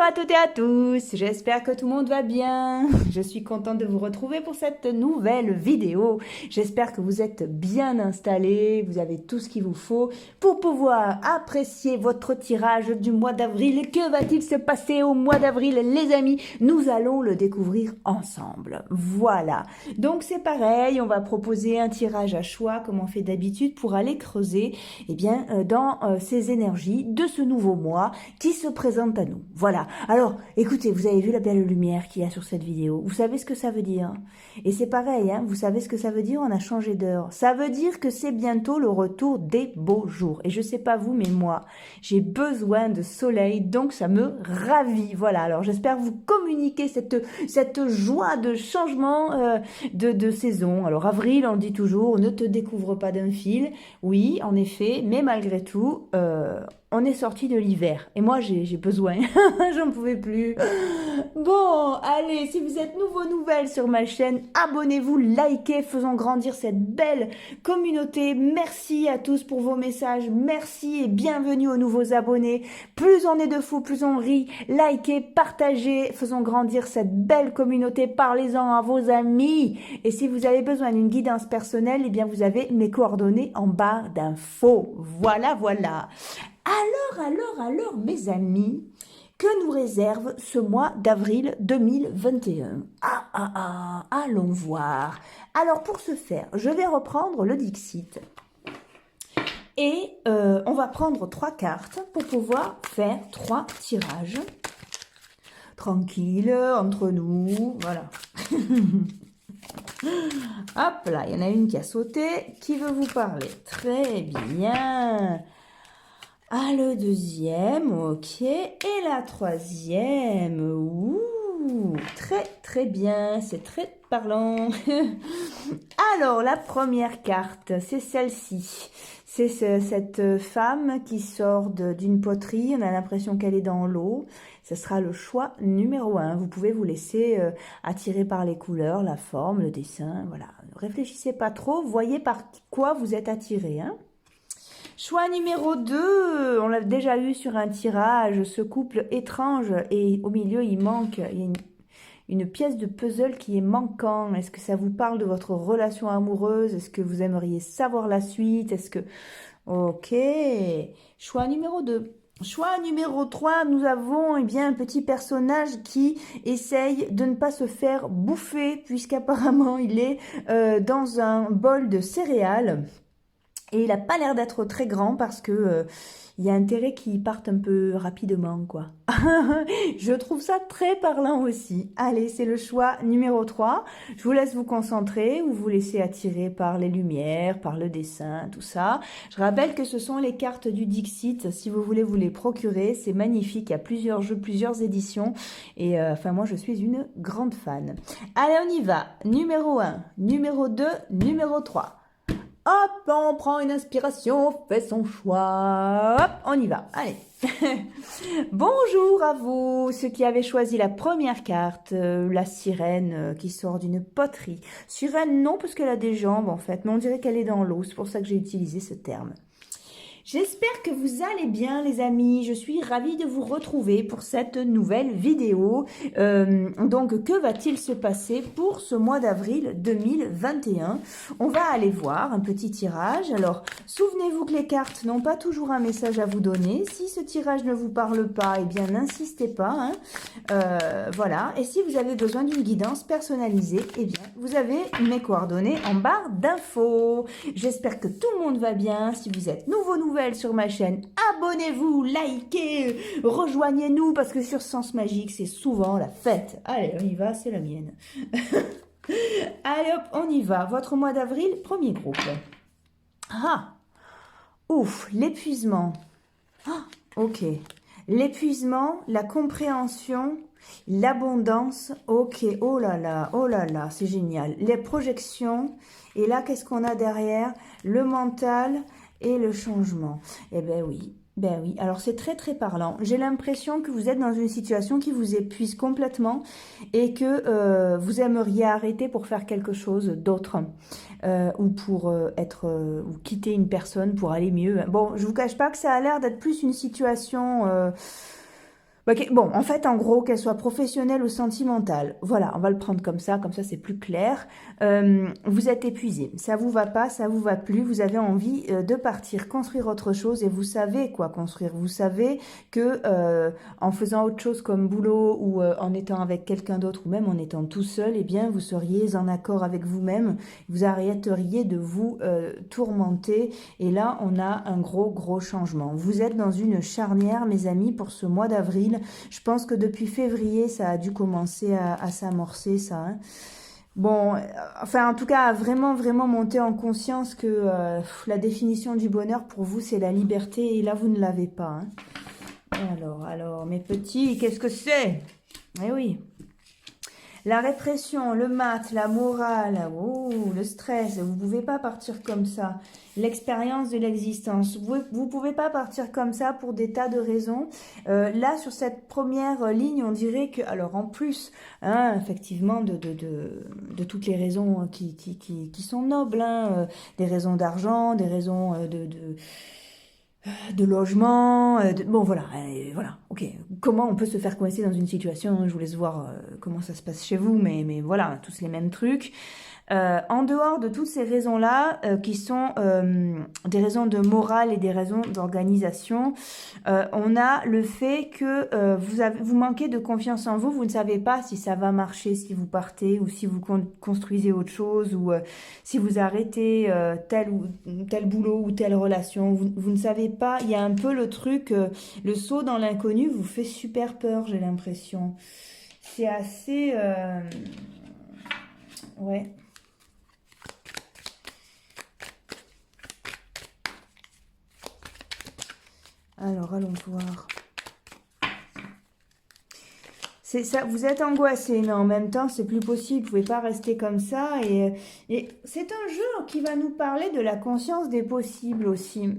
à toutes et à tous, j'espère que tout le monde va bien. Je suis contente de vous retrouver pour cette nouvelle vidéo. J'espère que vous êtes bien installés, vous avez tout ce qu'il vous faut pour pouvoir apprécier votre tirage du mois d'avril. Que va-t-il se passer au mois d'avril, les amis? Nous allons le découvrir ensemble. Voilà, donc c'est pareil, on va proposer un tirage à choix comme on fait d'habitude pour aller creuser dans ces énergies de ce nouveau mois qui se présente à nous. Voilà. Alors, écoutez, vous avez vu la belle lumière qu'il y a sur cette vidéo. Vous savez ce que ça veut dire? Et c'est pareil, hein, vous savez ce que ça veut dire? On a changé d'heure. Ça veut dire que c'est bientôt le retour des beaux jours. Et je sais pas vous, mais moi, j'ai besoin de soleil, donc ça me ravit. Voilà. Alors, j'espère vous communiquer cette joie de changement de saison. Alors, avril, on dit toujours, ne te découvre pas d'un fil. Oui, en effet, mais malgré tout, on est sorti de l'hiver. Et moi, j'ai besoin. J'en pouvais plus. Bon, allez, si vous êtes nouvelle sur ma chaîne, abonnez-vous, likez, faisons grandir cette belle communauté. Merci à tous pour vos messages. Merci et bienvenue aux nouveaux abonnés. Plus on est de fous, plus on rit. Likez, partagez, faisons grandir cette belle communauté. Parlez-en à vos amis. Et si vous avez besoin d'une guidance personnelle, eh bien, vous avez mes coordonnées en barre d'infos. Voilà, voilà. Alors, mes amis, que nous réserve ce mois d'avril 2021? Allons voir. Alors, pour ce faire, je vais reprendre le Dixit. Et on va prendre 3 cartes pour pouvoir faire 3 tirages. Tranquille, entre nous, voilà. Hop là, il y en a une qui a sauté. Qui veut vous parler? Très bien. Ah, le deuxième, ok. Et la troisième, ouh, très bien, c'est très parlant. Alors, la première carte, c'est celle-ci. C'est cette femme qui sort d'une poterie, on a l'impression qu'elle est dans l'eau. Ce sera le choix numéro 1. Vous pouvez vous laisser attirer par les couleurs, la forme, le dessin, voilà. Ne réfléchissez pas trop, voyez par quoi vous êtes attiré, hein. Choix numéro 2, on l'a déjà eu sur un tirage, ce couple étrange et au milieu il manque, il y a une pièce de puzzle qui est manquant. Est-ce que ça vous parle de votre relation amoureuse? Est-ce que vous aimeriez savoir la suite? Est-ce que... Ok, choix numéro 2. Choix numéro 3, nous avons un petit personnage qui essaye de ne pas se faire bouffer puisqu'apparemment il est dans un bol de céréales. Et il n'a pas l'air d'être très grand parce que il y a intérêt qu'il parte un peu rapidement, quoi. Je trouve ça très parlant aussi. Allez, c'est le choix numéro 3. Je vous laisse vous concentrer ou vous laisser attirer par les lumières, par le dessin, tout ça. Je rappelle que ce sont les cartes du Dixit. Si vous voulez vous les procurer, c'est magnifique. Il y a plusieurs jeux, plusieurs éditions. Et enfin, moi, je suis une grande fan. Allez, on y va. Numéro 1, numéro 2, numéro 3. Hop, on prend une inspiration, on fait son choix. Hop, on y va. Allez. Bonjour à vous, ceux qui avaient choisi la première carte, la sirène qui sort d'une poterie. Sirène, non, parce qu'elle a des jambes en fait, mais on dirait qu'elle est dans l'eau. C'est pour ça que j'ai utilisé ce terme. J'espère que vous allez bien les amis, je suis ravie de vous retrouver pour cette nouvelle vidéo. Donc que va-t-il se passer pour ce mois d'avril 2021? On va aller voir un petit tirage. Alors souvenez-vous que les cartes n'ont pas toujours un message à vous donner. Si ce tirage ne vous parle pas, eh bien n'insistez pas, hein. Voilà, et si vous avez besoin d'une guidance personnalisée, eh bien vous avez mes coordonnées en barre d'infos. J'espère que tout le monde va bien. Si vous êtes nouvelle sur ma chaîne, abonnez-vous, likez, rejoignez-nous parce que sur Sens Magique, c'est souvent la fête. Allez, on y va, c'est la mienne. Allez hop, on y va. Votre mois d'avril, premier groupe. Ah, ouf, l'épuisement. Ah, ok. L'épuisement, la compréhension, l'abondance. Ok, oh là là, c'est génial. Les projections. Et là, qu'est-ce qu'on a derrière? Le mental et le changement. Eh ben oui. Ben oui, alors c'est très parlant. J'ai l'impression que vous êtes dans une situation qui vous épuise complètement et que vous aimeriez arrêter pour faire quelque chose d'autre ou pour ou quitter une personne pour aller mieux. Bon, je vous cache pas que ça a l'air d'être plus une situation Ok, bon, en fait, en gros, qu'elle soit professionnelle ou sentimentale, voilà, on va le prendre comme ça c'est plus clair. Vous êtes épuisé, ça vous va pas, ça vous va plus, vous avez envie de partir, construire autre chose et vous savez quoi construire. Vous savez que en faisant autre chose comme boulot ou en étant avec quelqu'un d'autre ou même en étant tout seul, eh bien, vous seriez en accord avec vous-même, vous arrêteriez de vous tourmenter et là, on a un gros changement. Vous êtes dans une charnière, mes amis, pour ce mois d'avril. Je pense que depuis février, ça a dû commencer à s'amorcer, ça. Hein. Bon, enfin, en tout cas, à vraiment monter en conscience que la définition du bonheur, pour vous, c'est la liberté. Et là, vous ne l'avez pas. Hein. Alors, mes petits, qu'est-ce que c'est? Eh oui. La répression, le maths, la morale, oh, le stress, vous ne pouvez pas partir comme ça. L'expérience de l'existence, vous ne pouvez pas partir comme ça pour des tas de raisons. Là, sur cette première ligne, on dirait que, alors en plus, hein, effectivement, de toutes les raisons qui sont nobles, hein, des raisons d'argent, des raisons de logement, bon voilà, voilà, ok. Comment on peut se faire coincer dans une situation? Je vous laisse voir comment ça se passe chez vous, mais voilà, tous les mêmes trucs. En dehors de toutes ces raisons-là, qui sont des raisons de morale et des raisons d'organisation, on a le fait que vous manquez de confiance en vous, vous ne savez pas si ça va marcher si vous partez ou si vous construisez autre chose ou si vous arrêtez tel boulot ou telle relation, vous ne savez pas, il y a un peu le truc, le saut dans l'inconnu vous fait super peur, j'ai l'impression. C'est assez... ouais. Alors, allons voir. C'est ça, vous êtes angoissé, mais en même temps, c'est plus possible. Vous pouvez pas rester comme ça. Et c'est un jeu qui va nous parler de la conscience des possibles aussi.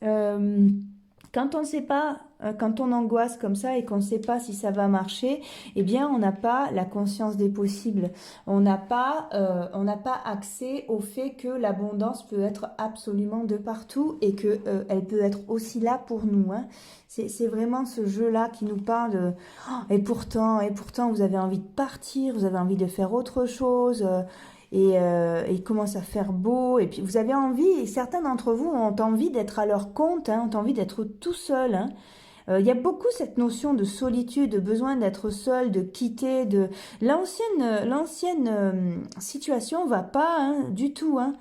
Quand on ne sait pas, quand on angoisse comme ça et qu'on ne sait pas si ça va marcher, eh bien, on n'a pas la conscience des possibles. On n'a pas accès au fait que l'abondance peut être absolument de partout et que elle peut être aussi là pour nous. Hein. C'est vraiment ce jeu-là qui nous parle de... Oh, et pourtant, vous avez envie de partir, vous avez envie de faire autre chose. Et il commence à faire beau, et puis vous avez envie, certains d'entre vous ont envie d'être à leur compte, hein, ont envie d'être tout seul. Hein. Il y a beaucoup cette notion de solitude, de besoin d'être seul, de quitter, de l'ancienne situation va pas hein, du tout. Hein.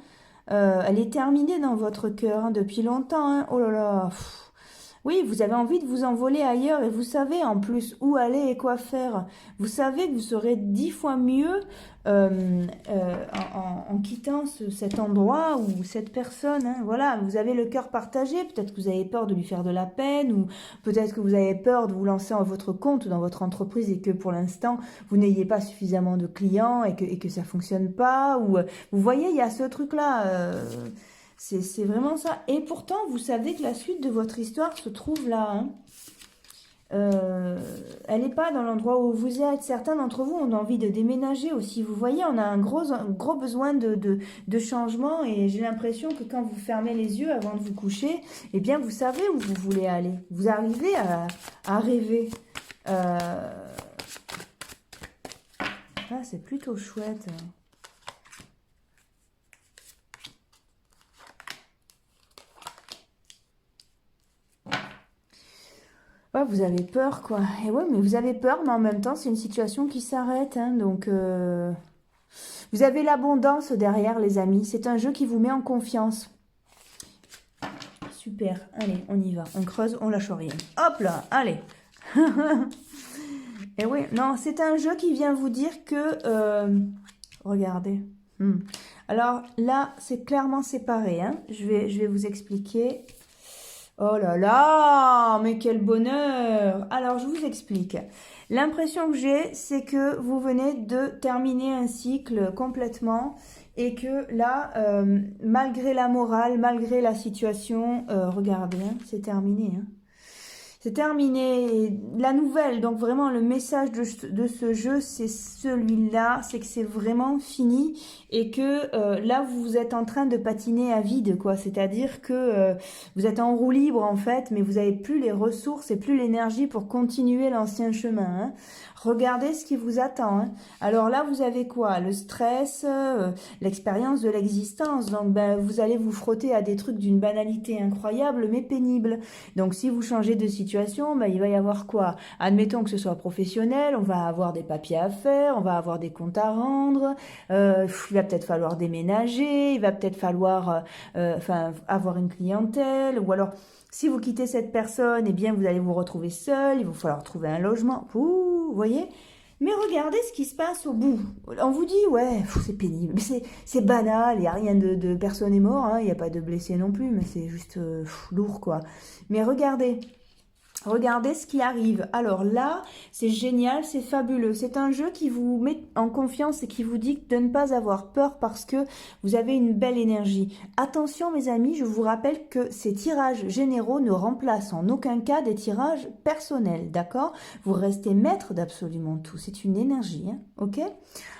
Elle est terminée dans votre cœur hein, depuis longtemps. Hein. Oh là là. Pff. Oui, vous avez envie de vous envoler ailleurs et vous savez en plus où aller et quoi faire. Vous savez que vous serez 10 fois mieux en quittant cet endroit ou cette personne. Hein. Voilà, vous avez le cœur partagé. Peut-être que vous avez peur de lui faire de la peine ou peut-être que vous avez peur de vous lancer en votre compte dans votre entreprise et que pour l'instant, vous n'ayez pas suffisamment de clients et que ça ne fonctionne pas. Ou, vous voyez, il y a ce truc-là. C'est vraiment ça. Et pourtant, vous savez que la suite de votre histoire se trouve là. Hein. Elle n'est pas dans l'endroit où vous êtes. Certains d'entre vous ont envie de déménager aussi. Vous voyez, on a un gros besoin de changement et j'ai l'impression que quand vous fermez les yeux avant de vous coucher, eh bien, vous savez où vous voulez aller. Vous arrivez à rêver. Ah, c'est plutôt chouette. Ouais, vous avez peur, quoi. Et ouais, mais vous avez peur, mais en même temps, c'est une situation qui s'arrête. Hein, donc, vous avez l'abondance derrière, les amis. C'est un jeu qui vous met en confiance. Super. Allez, on y va. On creuse, on lâche rien. Hop là, allez. Et oui, non, c'est un jeu qui vient vous dire que... regardez. Alors là, c'est clairement séparé. Hein. Je vais vous expliquer... Oh là là, mais quel bonheur! Alors, je vous explique. L'impression que j'ai, c'est que vous venez de terminer un cycle complètement et que là, malgré la morale, malgré la situation, regardez, hein, c'est terminé. Hein. C'est terminé. La nouvelle, donc vraiment le message de ce jeu, c'est celui-là, c'est que c'est vraiment fini et que là, vous êtes en train de patiner à vide, quoi. C'est-à-dire que vous êtes en roue libre, en fait, mais vous n'avez plus les ressources et plus l'énergie pour continuer l'ancien chemin, hein. Regardez ce qui vous attend, hein. Alors là, vous avez quoi? Le stress, l'expérience de l'existence. Donc, ben, vous allez vous frotter à des trucs d'une banalité incroyable, mais pénible. Donc, si vous changez de situation, ben, il va y avoir quoi? Admettons que ce soit professionnel, on va avoir des papiers à faire, on va avoir des comptes à rendre, il va peut-être falloir déménager, il va peut-être falloir avoir une clientèle, ou alors... Si vous quittez cette personne, eh bien, vous allez vous retrouver seul, il va falloir trouver un logement. Ouh, vous voyez? Mais regardez ce qui se passe au bout. On vous dit, ouais, c'est pénible, mais c'est banal, il n'y a rien de personne n'est mort, hein, il n'y a pas de blessés non plus, mais c'est juste lourd, quoi. Mais regardez ce qui arrive. Alors là, c'est génial, c'est fabuleux. C'est un jeu qui vous met en confiance et qui vous dit de ne pas avoir peur parce que vous avez une belle énergie. Attention mes amis, je vous rappelle que ces tirages généraux ne remplacent en aucun cas des tirages personnels, d'accord? Vous restez maître d'absolument tout. C'est une énergie, hein, ok?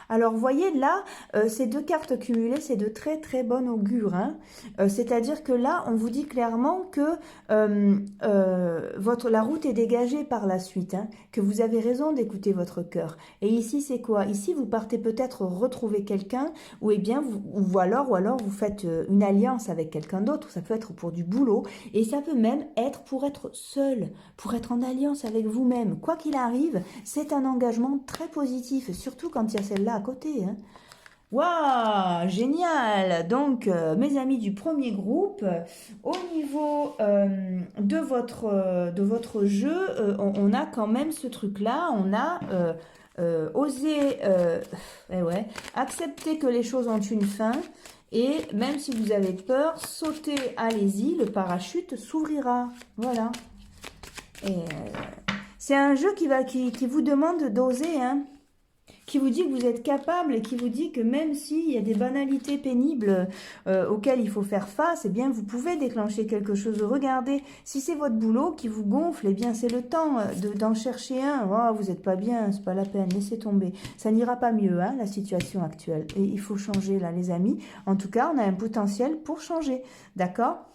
Alors, vous voyez, là, ces deux cartes cumulées, c'est de très, très bon augure, hein. C'est-à-dire que là, on vous dit clairement que la route est dégagée par la suite, hein, que vous avez raison d'écouter votre cœur. Et ici, c'est quoi? Ici, vous partez peut-être retrouver quelqu'un, ou alors vous faites une alliance avec quelqu'un d'autre, ça peut être pour du boulot, et ça peut même être pour être seul, pour être en alliance avec vous-même. Quoi qu'il arrive, c'est un engagement très positif, et surtout quand il y a celle-là à côté, hein. Waouh, génial! Donc, mes amis du premier groupe, au niveau de votre jeu, on a quand même ce truc-là, on a osé accepter que les choses ont une fin, et même si vous avez peur, sautez, allez-y, le parachute s'ouvrira. Voilà. Et c'est un jeu qui vous demande d'oser, hein, qui vous dit que vous êtes capable et qui vous dit que même s'il y a des banalités pénibles auxquelles il faut faire face, eh bien vous pouvez déclencher quelque chose. Regardez, si c'est votre boulot qui vous gonfle, eh bien c'est le temps d'en chercher un. Oh, vous n'êtes pas bien, c'est pas la peine, laissez tomber. Ça n'ira pas mieux, hein, la situation actuelle. Et il faut changer là, les amis. En tout cas, on a un potentiel pour changer, d'accord ?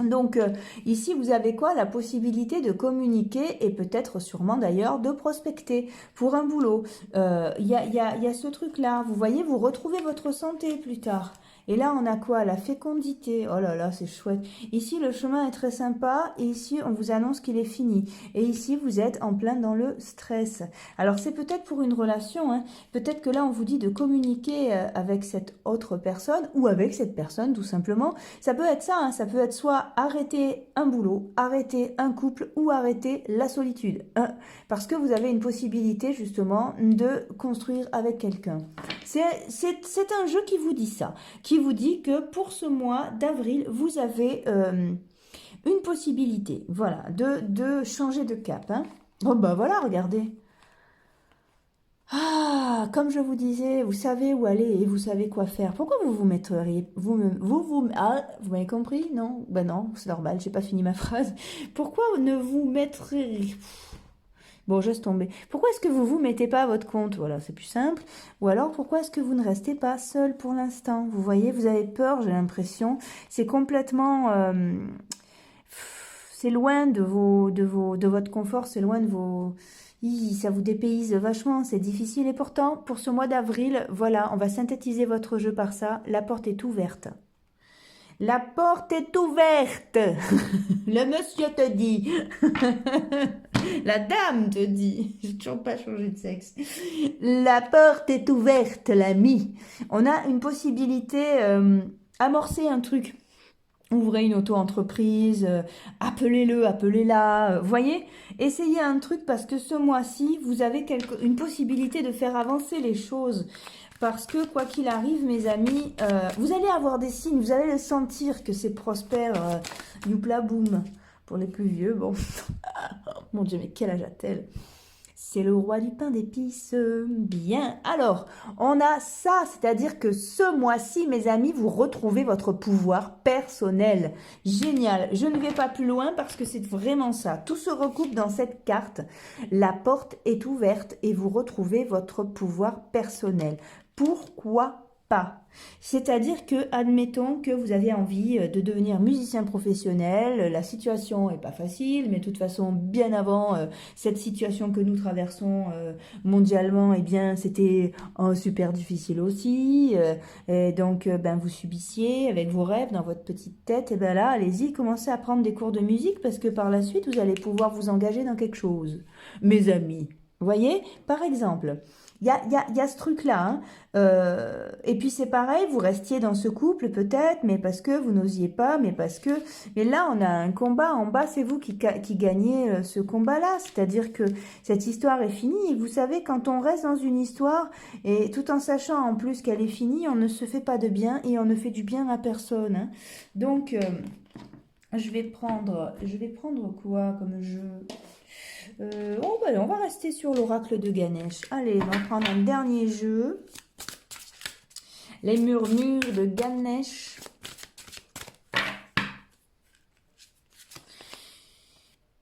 Donc ici vous avez quoi? La possibilité de communiquer et peut-être sûrement d'ailleurs de prospecter pour un boulot. Il y a ce truc là, vous voyez, vous retrouvez votre santé plus tard. Et là on a quoi? La fécondité. Oh là là, c'est chouette. Ici le chemin est très sympa et ici on vous annonce qu'il est fini. Et ici vous êtes en plein dans le stress. Alors c'est peut-être pour une relation, hein. Peut-être que là on vous dit de communiquer avec cette autre personne ou avec cette personne tout simplement. Ça peut être ça, hein. Ça peut être soit arrêter un boulot, arrêter un couple ou arrêter la solitude. Hein, parce que vous avez une possibilité justement de construire avec quelqu'un. C'est un jeu qui vous dit ça, qui vous dit que pour ce mois d'avril, vous avez une possibilité, voilà, de changer de cap. Hein. Bon, bah voilà, regardez. Ah, comme je vous disais, vous savez où aller et vous savez quoi faire. Pourquoi vous vous mettriez... vous m'avez compris? Non? Ben non, c'est normal, j'ai pas fini ma phrase. Pourquoi ne vous mettriez... Bon, je laisse tomber. Pourquoi est-ce que vous vous mettez pas à votre compte? Voilà, c'est plus simple. Ou alors, pourquoi est-ce que vous ne restez pas seul pour l'instant? Vous voyez, vous avez peur, j'ai l'impression. C'est complètement... c'est loin de votre confort, c'est loin de vos... Ça vous dépayse vachement, c'est difficile. Et pourtant, pour ce mois d'avril, voilà, on va synthétiser votre jeu par ça. La porte est ouverte. La porte est ouverte. Le monsieur te dit. La dame te dit. J'ai toujours pas changé de sexe. La porte est ouverte, l'ami. On a une possibilité, amorcer un truc. Ouvrez une auto-entreprise, appelez-le, appelez-la, voyez, essayez un truc parce que ce mois-ci, vous avez une possibilité de faire avancer les choses. Parce que, quoi qu'il arrive, mes amis, vous allez avoir des signes, vous allez le sentir que c'est prospère, youpla boum. Pour les plus vieux, bon. Mon Dieu, mais quel âge a-t-elle? C'est le roi du pain d'épices. Bien. Alors, on a ça, c'est-à-dire que ce mois-ci, mes amis, vous retrouvez votre pouvoir personnel. Génial. Je ne vais pas plus loin parce que c'est vraiment ça. Tout se recoupe dans cette carte. La porte est ouverte et vous retrouvez votre pouvoir personnel. Pourquoi pas? C'est-à-dire que, admettons que vous avez envie de devenir musicien professionnel, la situation est pas facile, mais de toute façon, bien avant cette situation que nous traversons mondialement, eh bien, c'était super difficile aussi, et donc, ben, vous subissiez avec vos rêves dans votre petite tête, et ben là, allez-y, commencez à prendre des cours de musique, parce que par la suite, vous allez pouvoir vous engager dans quelque chose, mes amis. Vous voyez, par exemple, il y a ce truc-là, hein. Et puis c'est pareil, vous restiez dans ce couple peut-être, mais parce que vous n'osiez pas, mais parce que... Mais là, on a un combat en bas, c'est vous qui gagnez ce combat-là. C'est-à-dire que cette histoire est finie. Et vous savez, quand on reste dans une histoire, et tout en sachant en plus qu'elle est finie, on ne se fait pas de bien et on ne fait du bien à personne, hein. Donc, je vais prendre quoi comme jeu? On va rester sur l'oracle de Ganesh. Allez, on va prendre un dernier jeu. Les murmures de Ganesh.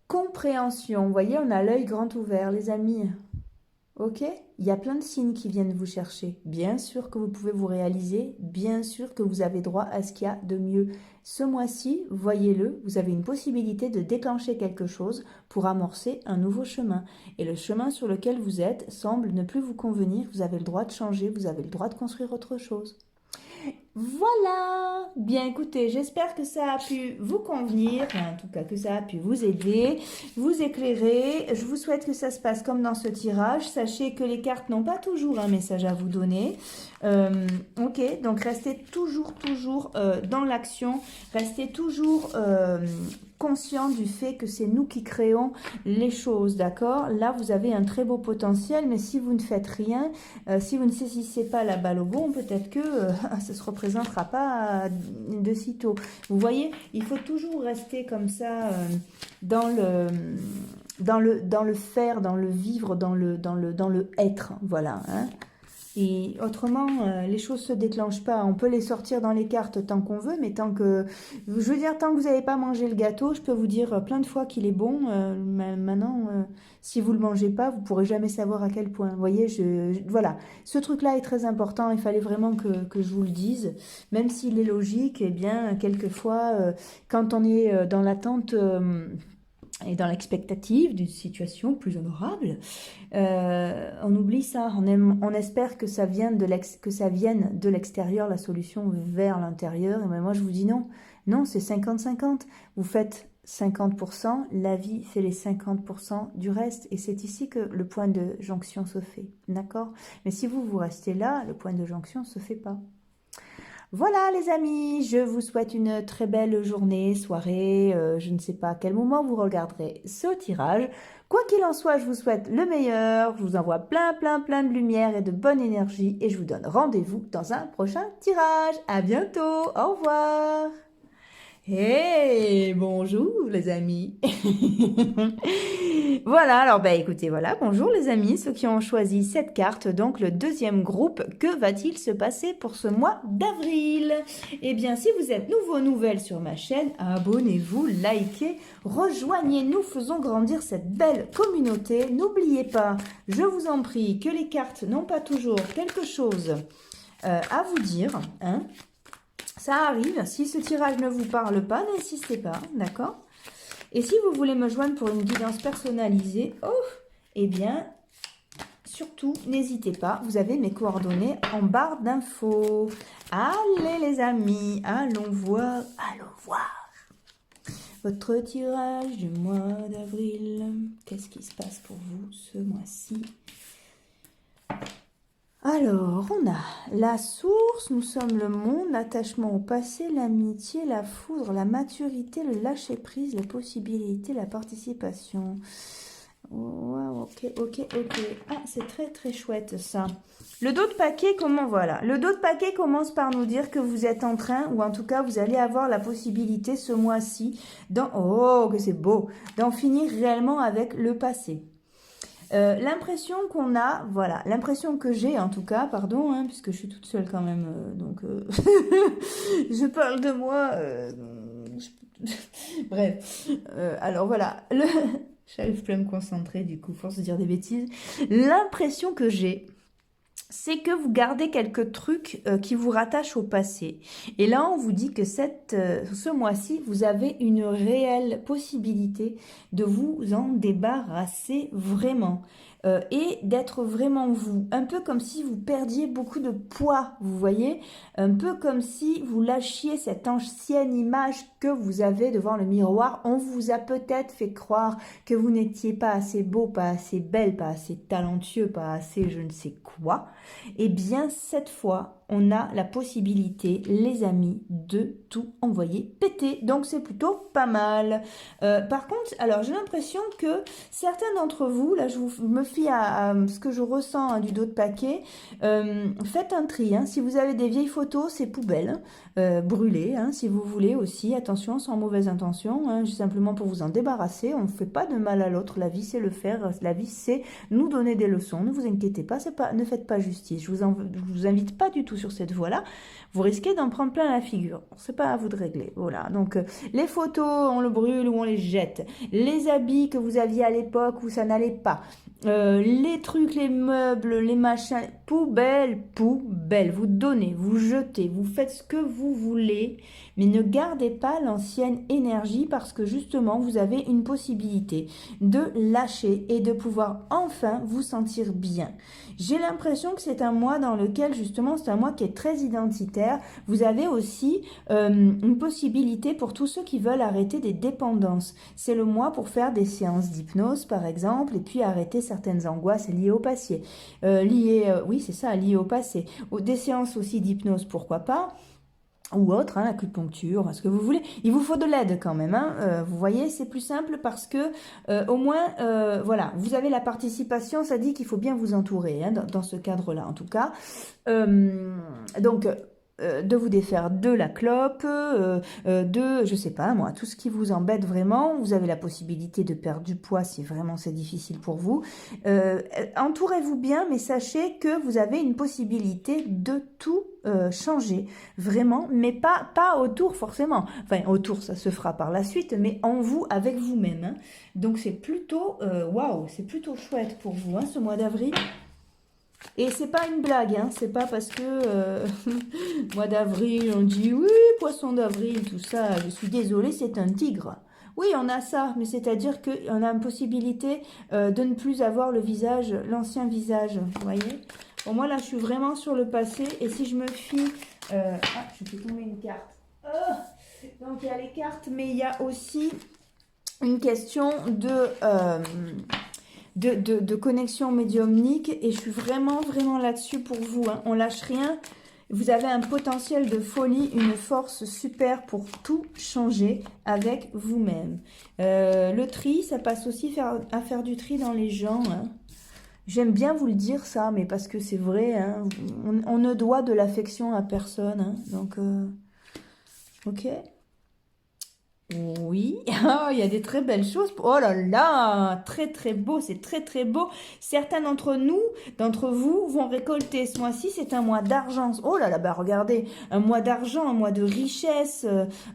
Compréhension. Vous voyez, on a l'œil grand ouvert, les amis. Ok? Il y a plein de signes qui viennent vous chercher. Bien sûr que vous pouvez vous réaliser. Bien sûr que vous avez droit à ce qu'il y a de mieux. Ce mois-ci, voyez-le, vous avez une possibilité de déclencher quelque chose pour amorcer un nouveau chemin. Et le chemin sur lequel vous êtes semble ne plus vous convenir. Vous avez le droit de changer, vous avez le droit de construire autre chose. Voilà. Bien écoutez, j'espère que ça a pu vous convenir, en tout cas que ça a pu vous aider, vous éclairer. Je vous souhaite que ça se passe comme dans ce tirage. Sachez que les cartes n'ont pas toujours un message à vous donner. Ok, donc restez toujours dans l'action, restez toujours conscient du fait que c'est nous qui créons les choses, d'accord? Là, vous avez un très beau potentiel, mais si vous ne faites rien, si vous ne saisissez pas la balle au bon, peut-être que ça ne se représentera pas de sitôt. Vous voyez, il faut toujours rester comme ça dans le faire, dans le vivre, dans le être, voilà, hein. Et autrement, les choses se déclenchent pas. On peut les sortir dans les cartes tant qu'on veut, mais tant que vous n'avez pas mangé le gâteau, je peux vous dire plein de fois qu'il est bon. Maintenant, si vous le mangez pas, vous pourrez jamais savoir à quel point. Vous voyez, voilà. Ce truc-là est très important. Il fallait vraiment que je vous le dise. Même s'il est logique, eh bien, quelquefois, quand on est dans l'attente... et dans l'expectative d'une situation plus honorable, on oublie ça, on espère que ça vienne de l'extérieur, la solution vers l'intérieur, et moi je vous dis non, c'est 50-50, vous faites 50%, la vie fait les 50% du reste, et c'est ici que le point de jonction se fait, d'accord? Mais si vous restez là, le point de jonction ne se fait pas. Voilà les amis, je vous souhaite une très belle journée, soirée, je ne sais pas à quel moment vous regarderez ce tirage. Quoi qu'il en soit, je vous souhaite le meilleur, je vous envoie plein de lumière et de bonne énergie et je vous donne rendez-vous dans un prochain tirage. À bientôt, au revoir. Hey, bonjour les amis. Voilà, alors écoutez, voilà, bonjour les amis, ceux qui ont choisi cette carte, donc le deuxième groupe, que va-t-il se passer pour ce mois d'avril? Eh bien, si vous êtes nouvelle sur ma chaîne, abonnez-vous, likez, rejoignez-nous, faisons grandir cette belle communauté. N'oubliez pas, je vous en prie, que les cartes n'ont pas toujours quelque chose à vous dire, hein. Ça arrive, si ce tirage ne vous parle pas, n'insistez pas, d'accord? Et si vous voulez me joindre pour une guidance personnalisée, eh bien, surtout, n'hésitez pas, vous avez mes coordonnées en barre d'infos. Allez les amis, allons voir votre tirage du mois d'avril. Qu'est-ce qui se passe pour vous ce mois-ci? Alors, on a la source, nous sommes le monde, l'attachement au passé, l'amitié, la foudre, la maturité, le lâcher-prise, les possibilités, la participation. Wow, ok. Ah, c'est très chouette ça. Le dos de paquet, le dos de paquet commence par nous dire que vous êtes en train, ou en tout cas vous allez avoir la possibilité ce mois-ci, que c'est beau, d'en finir réellement avec le passé. L'impression qu'on a, voilà, l'impression que j'ai en tout cas, pardon, hein, puisque je suis toute seule quand même, donc je parle de moi. Bref, alors voilà, j'arrive plus à me concentrer du coup, force de dire des bêtises. L'impression que j'ai, c'est que vous gardez quelques trucs qui vous rattachent au passé. Et là, on vous dit que ce mois-ci, vous avez une réelle possibilité de vous en débarrasser vraiment. Et d'être vraiment vous. Un peu comme si vous perdiez beaucoup de poids, vous voyez. Un peu comme si vous lâchiez cette ancienne image que vous avez devant le miroir. On vous a peut-être fait croire que vous n'étiez pas assez beau, pas assez belle, pas assez talentueux, pas assez je ne sais quoi. Eh bien, cette fois, on a la possibilité, les amis, de tout envoyer péter. Donc, c'est plutôt pas mal. Par contre, alors, j'ai l'impression que certains d'entre vous, là, je me fie à ce que je ressens hein, du dos de paquet, faites un tri. Hein. Si vous avez des vieilles photos, c'est poubelle. Brûlez, hein, si vous voulez aussi. Attention, sans mauvaise intention. Hein, simplement pour vous en débarrasser. On ne fait pas de mal à l'autre. La vie, c'est le faire. La vie, c'est nous donner des leçons. Ne vous inquiétez pas, ne faites pas justice. Je vous invite pas du tout sur cette voie-là. Vous risquez d'en prendre plein la figure. C'est pas à vous de régler. Voilà. Donc, les photos, on le brûle ou on les jette. Les habits que vous aviez à l'époque où ça n'allait pas. Les trucs, les meubles, les machins, poubelle, poubelle. Vous donnez, vous jetez, vous faites ce que vous voulez, mais ne gardez pas l'ancienne énergie parce que justement, vous avez une possibilité de lâcher et de pouvoir enfin vous sentir bien. J'ai l'impression que c'est un mois dans lequel justement, c'est un mois qui est très identitaire. Vous avez aussi une possibilité pour tous ceux qui veulent arrêter des dépendances. C'est le mois pour faire des séances d'hypnose par exemple et puis arrêter certaines angoisses liées au passé. Oui c'est ça, liées au passé. Des séances aussi d'hypnose, pourquoi pas, ou autre, hein, acupuncture, ce que vous voulez. Il vous faut de l'aide quand même. Hein. Vous voyez, c'est plus simple parce que au moins, voilà, vous avez la participation, ça dit qu'il faut bien vous entourer, hein, dans ce cadre-là en tout cas. Donc, de vous défaire de la clope, de, je sais pas moi, tout ce qui vous embête vraiment. Vous avez la possibilité de perdre du poids si vraiment c'est difficile pour vous. Entourez-vous bien, mais sachez que vous avez une possibilité de tout changer, vraiment, mais pas autour forcément. Enfin, autour, ça se fera par la suite, mais en vous, avec vous-même. Hein. Donc, c'est plutôt, waouh, c'est plutôt chouette pour vous, hein, ce mois d'avril. Et c'est pas une blague, hein, c'est pas parce que mois d'avril, on dit oui, poisson d'avril, tout ça, je suis désolée, c'est un tigre. Oui, on a ça, mais c'est-à-dire qu'on a une possibilité de ne plus avoir le visage, l'ancien visage, vous voyez. Bon, moi là, je suis vraiment sur le passé, et si je me fie... je fais tomber une carte. Donc il y a les cartes, mais il y a aussi une question de connexion médiumnique et je suis vraiment là-dessus pour vous. Hein. On lâche rien. Vous avez un potentiel de folie, une force super pour tout changer avec vous-même. Le tri, ça passe aussi à faire du tri dans les gens. Hein. J'aime bien vous le dire ça, mais parce que c'est vrai. Hein. On ne doit de l'affection à personne. Hein. Donc, ok. Oui, il y a des très belles choses. Oh là là, très beau, c'est très beau. Certains d'entre vous, vont récolter ce mois-ci, c'est un mois d'argent. Oh là là, bah regardez, un mois d'argent, un mois de richesse,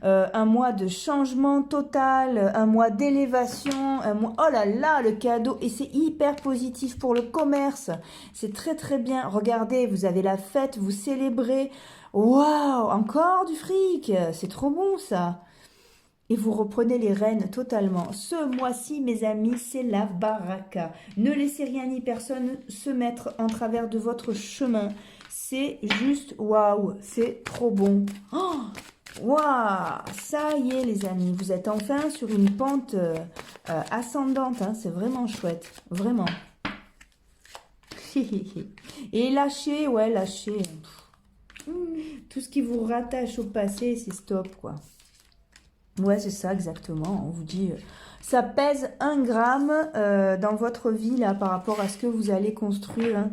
un mois de changement total, un mois d'élévation, oh là là, le cadeau, et c'est hyper positif pour le commerce. C'est très bien. Regardez, vous avez la fête, vous célébrez. Waouh, encore du fric, c'est trop bon ça. Et vous reprenez les rênes totalement. Ce mois-ci, mes amis, c'est la baraka. Ne laissez rien ni personne se mettre en travers de votre chemin. C'est juste waouh, c'est trop bon. Oh, waouh, ça y est les amis, vous êtes enfin sur une pente ascendante. Hein, c'est vraiment chouette, vraiment. Et lâchez, ouais, lâchez. Tout ce qui vous rattache au passé, c'est stop, quoi. Ouais, c'est ça, exactement. On vous dit, ça pèse 1 gramme dans votre vie, là, par rapport à ce que vous allez construire. Hein.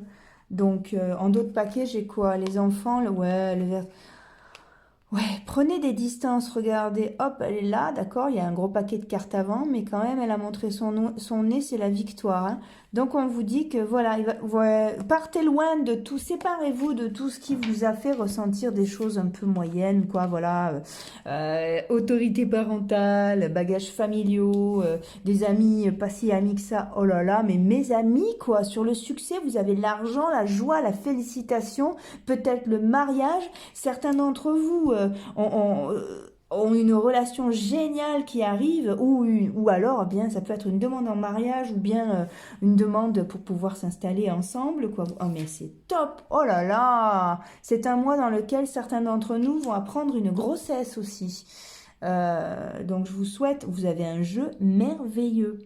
Donc, en d'autres paquets, j'ai quoi? Les enfants, ouais, Ouais, prenez des distances, regardez, hop, elle est là, d'accord, il y a un gros paquet de cartes avant, mais quand même, elle a montré son nez, c'est la victoire, hein. Donc, on vous dit que, voilà, ouais, partez loin de tout, séparez-vous de tout ce qui vous a fait ressentir des choses un peu moyennes, quoi, voilà, autorité parentale, bagages familiaux, des amis pas si amis que ça, oh là là, mais mes amis, quoi, sur le succès, vous avez l'argent, la joie, la félicitation, peut-être le mariage. Certains d'entre vous ont une relation géniale qui arrive, ou alors, eh bien, ça peut être une demande en mariage, ou bien une demande pour pouvoir s'installer ensemble, quoi. Oh, mais c'est top! Oh là là! C'est un mois dans lequel certains d'entre nous vont apprendre une grossesse aussi. Donc, je vous souhaite, vous avez un jeu merveilleux.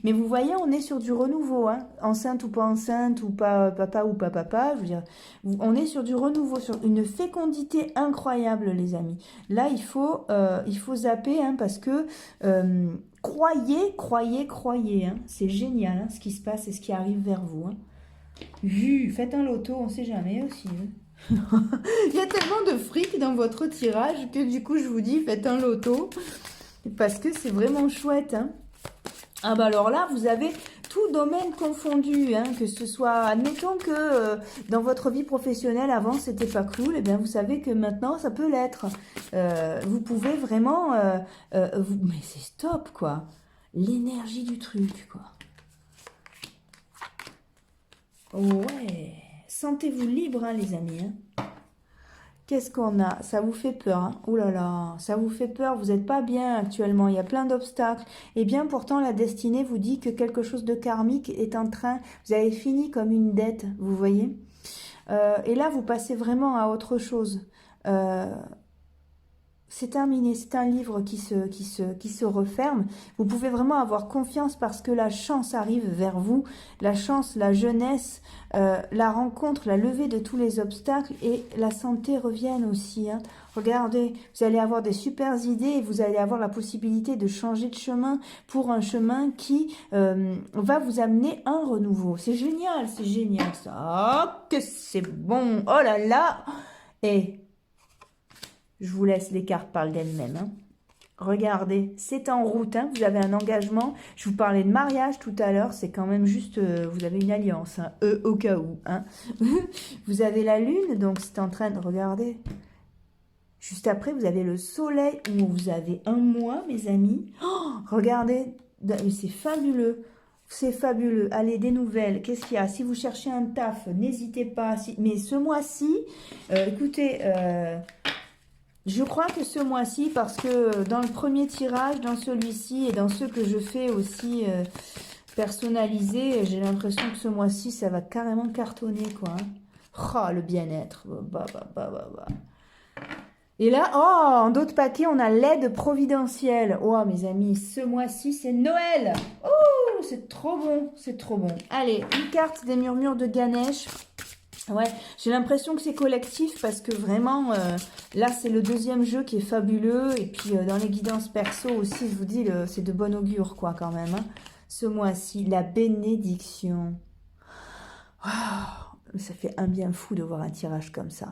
Mais vous voyez, on est sur du renouveau, hein. Enceinte ou pas enceinte, ou pas papa ou pas papa, je veux dire, on est sur du renouveau, sur une fécondité incroyable, les amis. Là, il faut zapper, hein, parce que croyez, croyez, croyez, hein. C'est génial, hein, ce qui se passe et ce qui arrive vers vous, hein. Faites un loto, on sait jamais aussi, hein. Il y a tellement de fric dans votre tirage que du coup, je vous dis, faites un loto, parce que c'est vraiment chouette, hein. Ah bah alors là, vous avez tout domaine confondu, hein, que ce soit, admettons que dans votre vie professionnelle, avant, c'était pas cool, et bien vous savez que maintenant, ça peut l'être. Vous pouvez vraiment... mais c'est stop, quoi. L'énergie du truc, quoi. Ouais. Sentez-vous libre, hein, les amis, hein. Qu'est-ce qu'on a? Ça vous fait peur, hein? Ouh là là, ça vous fait peur, vous n'êtes pas bien actuellement, il y a plein d'obstacles. Et bien pourtant, la destinée vous dit que quelque chose de karmique est en train, vous avez fini comme une dette, vous voyez? Et là, vous passez vraiment à autre chose. C'est terminé, c'est un livre qui se referme. Vous pouvez vraiment avoir confiance parce que la chance arrive vers vous. La chance, la jeunesse, la rencontre, la levée de tous les obstacles et la santé reviennent aussi, hein. Regardez, vous allez avoir des super idées et vous allez avoir la possibilité de changer de chemin pour un chemin qui va vous amener un renouveau. C'est génial ça. Oh, que c'est bon. Oh là là. Et... je vous laisse, les cartes parlent d'elles-mêmes, hein. Regardez, c'est en route, hein. Vous avez un engagement. Je vous parlais de mariage tout à l'heure, c'est quand même juste, vous avez une alliance, hein, au cas où, hein. Vous avez la lune, donc c'est en train de regarder. Juste après, vous avez le soleil, où vous avez un mois, mes amis. Oh, regardez, c'est fabuleux. C'est fabuleux. Allez, des nouvelles. Qu'est-ce qu'il y a? Si vous cherchez un taf, n'hésitez pas. Mais ce mois-ci, écoutez... je crois que ce mois-ci, parce que dans le premier tirage, dans celui-ci et dans ceux que je fais aussi personnalisés, j'ai l'impression que ce mois-ci, ça va carrément cartonner, quoi, hein. Oh, le bien-être. Et là, oh, en d'autres paquets, on a l'aide providentielle. Oh, mes amis, ce mois-ci, c'est Noël. Oh, c'est trop bon, c'est trop bon. Allez, une carte des murmures de Ganesh. Ouais, j'ai l'impression que c'est collectif parce que vraiment, là, c'est le deuxième jeu qui est fabuleux. Et puis, dans les guidances perso aussi, je vous dis, c'est de bon augure, quoi, quand même, hein. Ce mois-ci, la bénédiction. Oh, ça fait un bien fou de voir un tirage comme ça.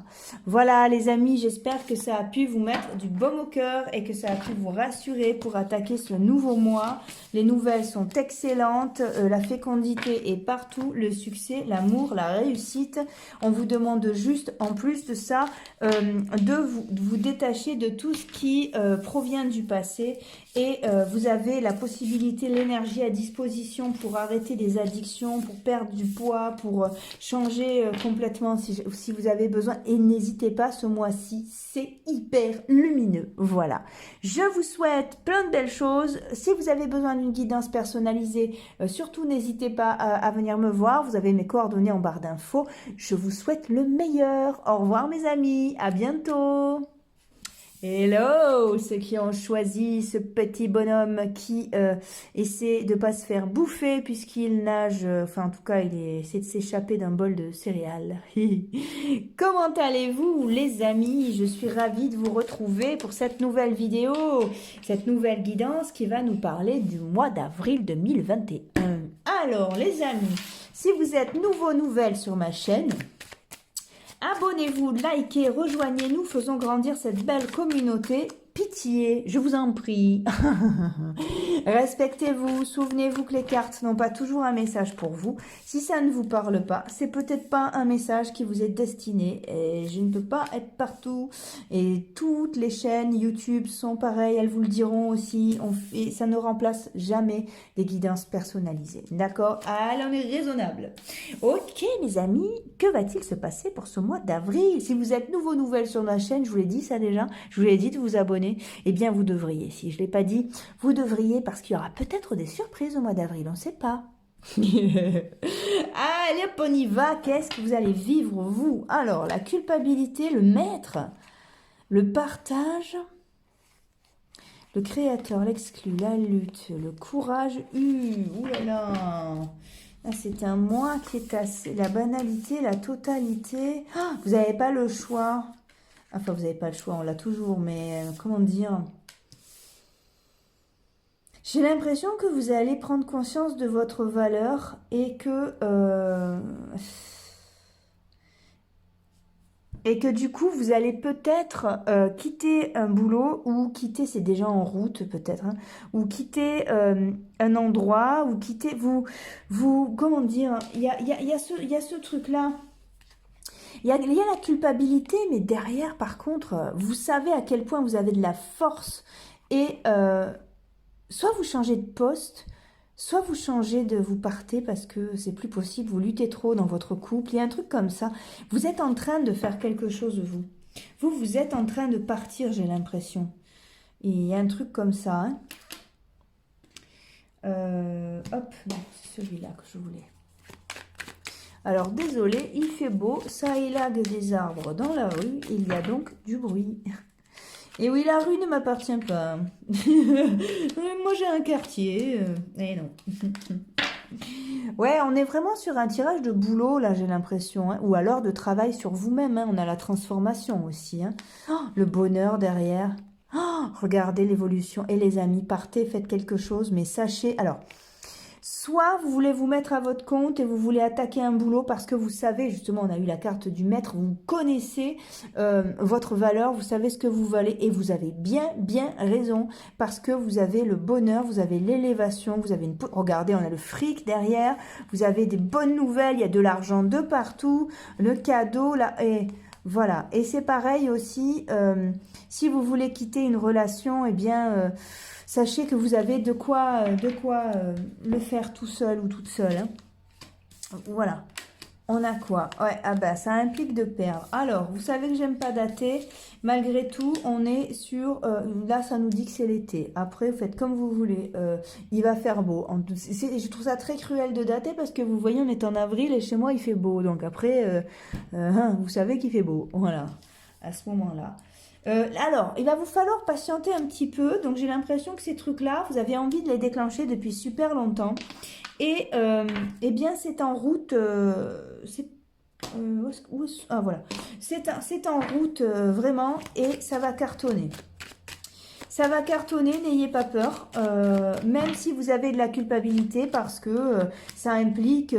Voilà, les amis, j'espère que ça a pu vous mettre du baume au cœur et que ça a pu vous rassurer pour attaquer ce nouveau mois. Les nouvelles sont excellentes, la fécondité est partout, le succès, l'amour, la réussite. On vous demande juste, en plus de ça, de vous détacher de tout ce qui provient du passé. Et vous avez la possibilité, l'énergie à disposition pour arrêter les addictions, pour perdre du poids, pour changer complètement si vous avez besoin. Et n'hésitez pas, ce mois-ci, c'est hyper lumineux. Voilà. Je vous souhaite plein de belles choses. Si vous avez besoin d'une guidance personnalisée, surtout n'hésitez pas à venir me voir. Vous avez mes coordonnées en barre d'infos. Je vous souhaite le meilleur. Au revoir mes amis. À bientôt. Hello, ceux qui ont choisi ce petit bonhomme qui essaie de pas se faire bouffer puisqu'il nage, enfin en tout cas il essaie de s'échapper d'un bol de céréales. Comment allez-vous les amis? Je suis ravie de vous retrouver pour cette nouvelle vidéo, cette nouvelle guidance qui va nous parler du mois d'avril 2021. Alors les amis, si vous êtes nouveau, nouvelle sur ma chaîne, Abonnez-vous, likez, rejoignez-nous, faisons grandir cette belle communauté. Pitié, je vous en prie. Respectez-vous, souvenez-vous que les cartes n'ont pas toujours un message pour vous. Si ça ne vous parle pas, c'est peut-être pas un message qui vous est destiné. Et je ne peux pas être partout. Et toutes les chaînes YouTube sont pareilles, elles vous le diront aussi. Et ça ne remplace jamais des guidances personnalisées. D'accord? Allez, on est raisonnable. Ok, mes amis, que va-t-il se passer pour ce mois d'avril? Si vous êtes nouvelles sur ma chaîne, je vous l'ai dit ça déjà, je vous l'ai dit de vous abonner. Eh bien, vous devriez. Si je ne l'ai pas dit, vous devriez parce qu'il y aura peut-être des surprises au mois d'avril. On ne sait pas. Allez, hop, on y va. Qu'est-ce que vous allez vivre, vous? Alors, la culpabilité, le maître, le partage, le créateur, l'exclu, la lutte, le courage. Ouh là là. Ah, c'est un moi qui est assez... La banalité, la totalité. Ah, vous n'avez pas le choix. Enfin, vous n'avez pas le choix, on l'a toujours, mais comment dire? J'ai l'impression que vous allez prendre conscience de votre valeur et que du coup, vous allez peut-être quitter un boulot ou quitter, c'est déjà en route peut-être, hein, ou quitter un endroit, ou quitter, comment dire? Il y a ce truc-là. Il y a la culpabilité, mais derrière, par contre, vous savez à quel point vous avez de la force. Et soit vous changez de poste, soit vous changez vous partez parce que c'est plus possible, vous luttez trop dans votre couple. Il y a un truc comme ça. Vous êtes en train de faire quelque chose, vous. Vous êtes en train de partir, j'ai l'impression. Il y a un truc comme ça. Hein. Hop, non, c'est celui-là que je voulais. Alors, désolé, il fait beau, ça élague des arbres dans la rue, il y a donc du bruit. Et oui, la rue ne m'appartient pas. Moi, j'ai un quartier, et non. Ouais, on est vraiment sur un tirage de boulot, là, j'ai l'impression, hein, ou alors de travail sur vous-même, hein, on a la transformation aussi. Hein. Oh, le bonheur derrière. Oh, regardez l'évolution. Et les amis, partez, faites quelque chose, mais sachez... Alors... Soit vous voulez vous mettre à votre compte et vous voulez attaquer un boulot parce que vous savez, justement, on a eu la carte du maître, vous connaissez votre valeur, vous savez ce que vous valez et vous avez bien raison parce que vous avez le bonheur, vous avez l'élévation, vous avez une... Regardez, on a le fric derrière, vous avez des bonnes nouvelles, il y a de l'argent de partout, le cadeau, là, et... Voilà, et c'est pareil aussi, si vous voulez quitter une relation, eh bien... Sachez que vous avez de quoi le faire tout seul ou toute seule. Hein. Voilà. On a quoi? Ouais, ah bah ça implique de perdre. Alors, vous savez que j'aime pas dater. Malgré tout, on est sur... là, ça nous dit que c'est l'été. Après, vous faites comme vous voulez. Il va faire beau. Je trouve ça très cruel de dater parce que vous voyez, on est en avril et chez moi, il fait beau. Donc après, vous savez qu'il fait beau. Voilà, à ce moment-là. Alors, il va vous falloir patienter un petit peu. Donc, j'ai l'impression que ces trucs-là, vous avez envie de les déclencher depuis super longtemps. Et, eh bien, c'est en route... ah, voilà. C'est en route, vraiment, et ça va cartonner. Ça va cartonner, n'ayez pas peur, même si vous avez de la culpabilité parce que ça implique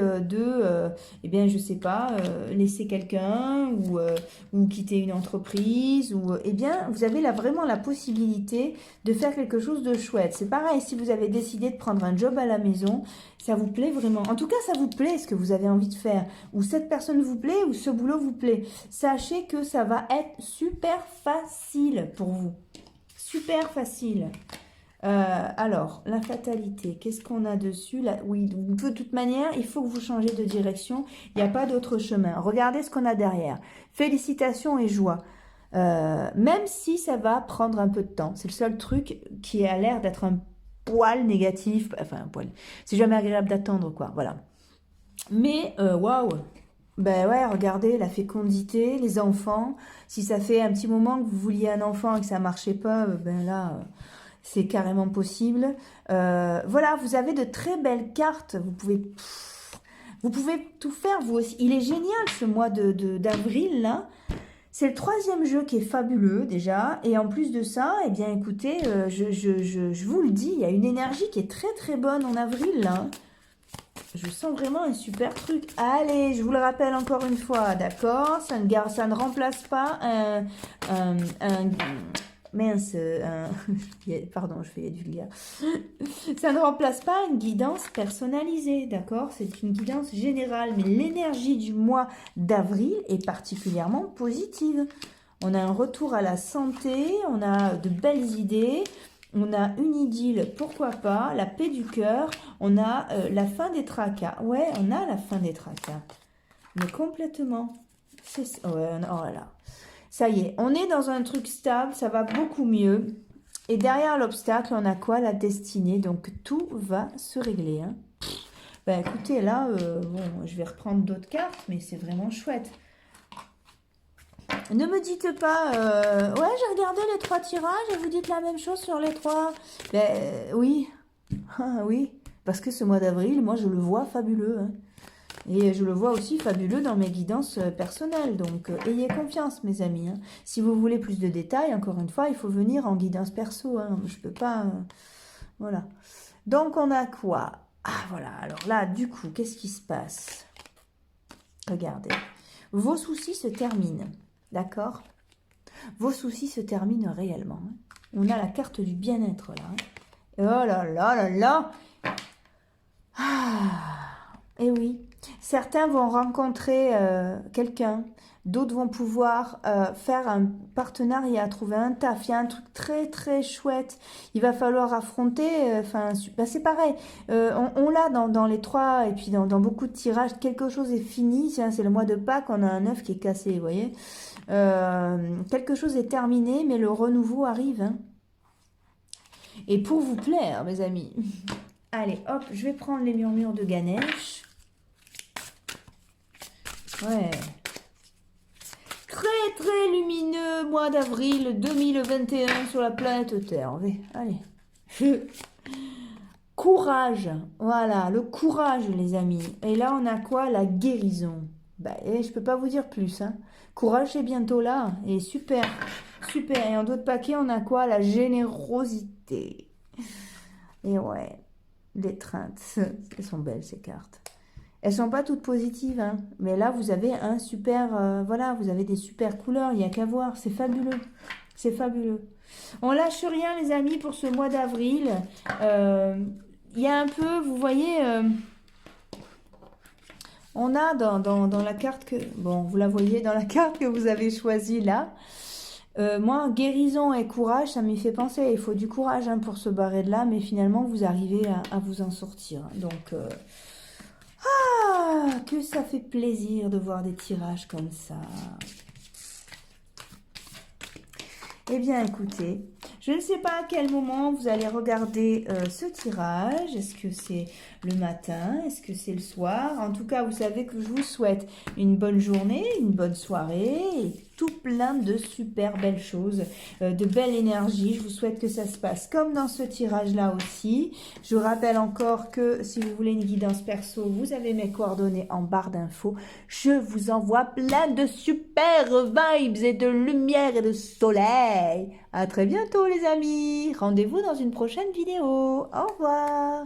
eh bien, je sais pas, laisser quelqu'un ou quitter une entreprise, ou eh bien, vous avez vraiment la possibilité de faire quelque chose de chouette. C'est pareil, si vous avez décidé de prendre un job à la maison, ça vous plaît vraiment. En tout cas, ça vous plaît ce que vous avez envie de faire, ou cette personne vous plaît, ou ce boulot vous plaît. Sachez que ça va être super facile pour vous. Super facile. Alors, la fatalité, qu'est-ce qu'on a dessus là? Oui, de toute manière, il faut que vous changez de direction. Il n'y a pas d'autre chemin. Regardez ce qu'on a derrière. Félicitations et joie. Même si ça va prendre un peu de temps. C'est le seul truc qui a l'air d'être un poil négatif. Enfin, un poil. C'est jamais agréable d'attendre, quoi. Voilà. Mais, waouh! Ben ouais, regardez, la fécondité, les enfants. Si ça fait un petit moment que vous vouliez un enfant et que ça marchait pas, ben là, c'est carrément possible. Voilà, vous avez de très belles cartes. Vous pouvez tout faire, vous aussi. Il est génial ce mois d'avril, là. C'est le 3e jeu qui est fabuleux, déjà. Et en plus de ça, eh bien, écoutez, je vous le dis, il y a une énergie qui est très, très bonne en avril, là. Je sens vraiment un super truc. Allez, je vous le rappelle encore une fois, d'accord? Ça ne remplace pas mince, pardon, je vais être vulgaire. Ça ne remplace pas une guidance personnalisée, d'accord? C'est une guidance générale, mais l'énergie du mois d'avril est particulièrement positive. On a un retour à la santé, on a de belles idées, on a une idylle, pourquoi pas, la paix du cœur, on a la fin des tracas. Ouais, on a la fin des tracas, mais complètement. Ouais, oh là là. Ça y est, on est dans un truc stable, ça va beaucoup mieux. Et derrière l'obstacle, on a quoi? La destinée. Donc, tout va se régler. Hein. Ben, écoutez, là, bon, je vais reprendre d'autres cartes, mais c'est vraiment chouette. Ne me dites pas, ouais, j'ai regardé les 3 tirages et vous dites la même chose sur les 3. Ben, oui, ah, oui, parce que ce mois d'avril, moi, je le vois fabuleux. Hein. Et je le vois aussi fabuleux dans mes guidances personnelles. Donc, ayez confiance, mes amis. Hein. Si vous voulez plus de détails, encore une fois, il faut venir en guidance perso. Hein. Je peux pas... voilà. Donc, on a quoi? Ah, voilà. Alors là, du coup, qu'est-ce qui se passe? Regardez. Vos soucis se terminent. D'accord? Vos soucis se terminent réellement. Hein. On a la carte du bien-être, là. Hein. Oh là là là là! Ah! Eh oui. Certains vont rencontrer quelqu'un, d'autres vont pouvoir faire un partenariat, trouver un taf. Il y a un truc très très chouette. Il va falloir affronter, ben c'est pareil. On l'a dans les 3 et puis dans beaucoup de tirages, quelque chose est fini. C'est le mois de Pâques, on a un œuf qui est cassé, vous voyez. Quelque chose est terminé, mais le renouveau arrive. Hein. Et pour vous plaire, mes amis. Allez, hop, je vais prendre les murmures de Ganesh. Ouais. Très très lumineux mois d'avril 2021 sur la planète Terre. Allez. Courage. Voilà, le courage les amis. Et là on a quoi? La guérison. Bah, je peux pas vous dire plus. Hein. Courage est bientôt là. Et super. Super. Et en d'autres paquets on a quoi? La générosité. Et ouais. L'étreinte. Elles sont belles ces cartes. Elles sont pas toutes positives, hein. Mais là, vous avez un super... voilà, vous avez des super couleurs, il n'y a qu'à voir. C'est fabuleux. C'est fabuleux. On lâche rien, les amis, pour ce mois d'avril. Il y a un peu, vous voyez... on a dans la carte que... Bon, vous la voyez dans la carte que vous avez choisie, là. Moi, guérison et courage, ça m'y fait penser. Il faut du courage hein, pour se barrer de là, mais finalement, vous arrivez à vous en sortir. Donc... ah, que ça fait plaisir de voir des tirages comme ça. Eh bien, écoutez, je ne sais pas à quel moment vous allez regarder ce tirage. Est-ce que c'est le matin? Est-ce que c'est le soir? En tout cas, vous savez que je vous souhaite une bonne journée, une bonne soirée et tout plein de super belles choses, de belle énergie. Je vous souhaite que ça se passe comme dans ce tirage-là aussi. Je vous rappelle encore que si vous voulez une guidance perso, vous avez mes coordonnées en barre d'infos. Je vous envoie plein de super vibes et de lumière et de soleil. À très bientôt les amis. Rendez-vous dans une prochaine vidéo. Au revoir.